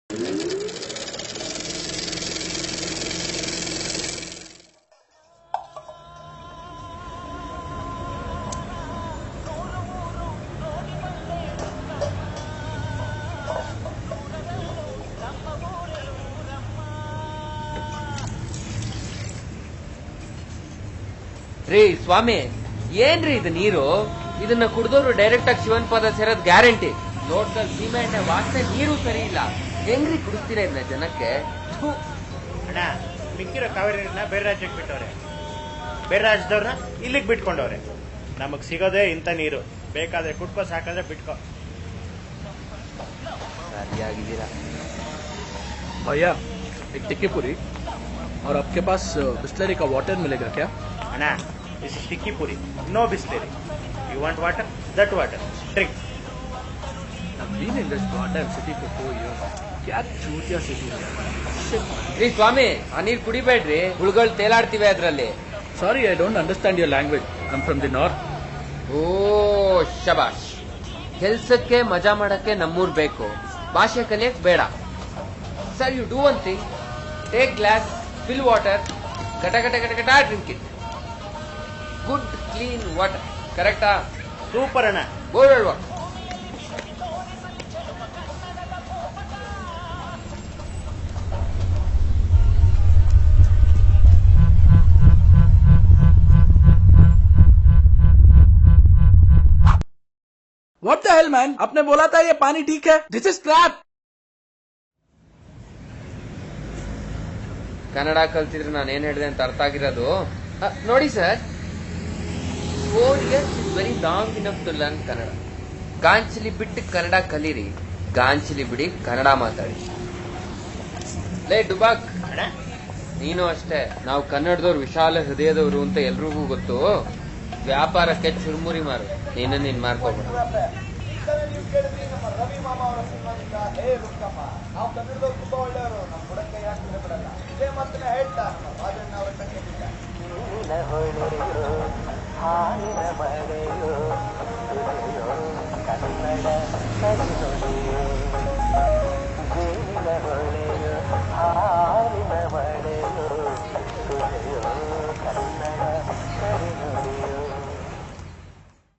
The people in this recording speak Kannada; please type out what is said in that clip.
ರೀ ಸ್ವಾಮಿ, ಏನ್ರಿ ಇದು ನೀರು? ಇದನ್ನ ಕುಡ್ದವ್ರು ಡೈರೆಕ್ಟ್ ಆಗಿ ಶಿವನ್ ಪದ ಸೇರೋದ್ ಗ್ಯಾರಂಟಿ. ಲೋಟದಲ್ಲಿ ಸೀಮೆ ಎಣ್ಣೆ ವಾಸನೆ, ನೀರು ಸರಿ ಇಲ್ಲ. ಹೆಂಗ್ರಿ ಕುಡಿಸ್ತೀರಾ ಇದನ್ನ ಜನಕ್ಕೆ? ಅಣ್ಣ, ಮಿಕ್ಕಿರೋ ಕಾವೇರಿ ನೀರನ್ನ ಬೇರೆ ರಾಜ್ಯಕ್ಕೆ ಬಿಟ್ಟವ್ರೆ, ಬೇರೆ ರಾಜ್ಯದವ್ರನ್ನ ಇಲ್ಲಿಗೆ ಬಿಟ್ಕೊಂಡವ್ರೆ. ನಮಗ್ ಸಿಗೋದೇ ಇಂಥ ನೀರು. ಬೇಕಾದ್ರೆ ಕುಟ್ಕೋ, ಸಾಕಾದ್ರೆ ಬಿಟ್ಕೋ. ಸರಿಯಾಗಿದ್ದೀರಾ. भैया एक टिक्की पूरी और आपके पास बिस्लरी का वाटर मिलेगा क्या? ಅಣ್ಣ, this is tikki puri, no Bisleri. You want water? That water drink. I've been in this goddamn city for 4 years. क्या चूतिया सिटी है. ರೀ ಸ್ವಾಮಿ, ಆ ನೀರ್ ಕುಡಿಬೇಡ್ರಿ, ಹುಳುಗಳು ತೇಲಾಡ್ತಿವೆ ಅದ್ರಲ್ಲಿ. Sorry, I don't understand your language. I'm from the north. ಓ ಶಬಾಷ್. ಕೆಲ್ಸಕ್ಕೆ ಮಜಾ ಮಾಡಕ್ಕೆ ನಮ್ಮೂರ್ ಬೇಕು, ಭಾಷೆ ಕಲಿಯಕ್ ಬೇಡ. Sir, you do one thing, take glass, fill water, ಗಟ ಗಟ ಗಟ ಗಟ drink it. Good clean water. ಕರೆಕ್ಟಾ? ಸೂಪರ್ ಅಣ್ಣ. ಬೋರ್ಡ್ ಅಲ್ವಾ? What the hell, man? आपने बोला था ये पानी ठीक है. This is crap. ಕನ್ನಡ ಕಲ್ತಿದ್ರೆ ನಾನು ಏನ್ ಹೇಳಿದೆ ಅಂತ ಅರ್ಥ ಆಗಿರೋದು. ನೋಡಿ sir, 4 years is very long enough to learn Kannada. ಗಾಂಚಲಿ ಬಿಟ್ಟು ಕನ್ನಡ ಕಲೀರಿ, ಗಾಂಚಲಿ ಬಿಡಿ ಕನ್ನಡ ಮಾತಾಡಿ. ಲೇ ಡುಬಾಕ್, ನೀನು ಅಷ್ಟೇ. ನಾವು ಕನ್ನಡದವ್ರು ವಿಶಾಲ ಹೃದಯದವರು ಅಂತ ಎಲ್ರಿಗೂ ಗೊತ್ತು. ವ್ಯಾಪಾರಕ್ಕೆ ಚುರುಮುರಿ ಮಾರು, ನೀನ್ ಮಾರ್ಕೋಬೇಡ. ರವಿ ಮಾಮ ಅವರ ಸಿನಿಮಾದಿಂದ ಹೇ ರುಕ್ಕಮ್ಮ, ನಾವು ಕನ್ನಡದವ್ರು ತುಂಬಾ ಒಳ್ಳೆಯವರು, ನಮ್ಮ ಬುಡಕ್ಕೆ ಯಾಕೆ ಬಿಡಲ್ಲ. ಇದೇ ಮಾತನ್ನ ಹೇಳ್ತಾ ನಮ್ಮ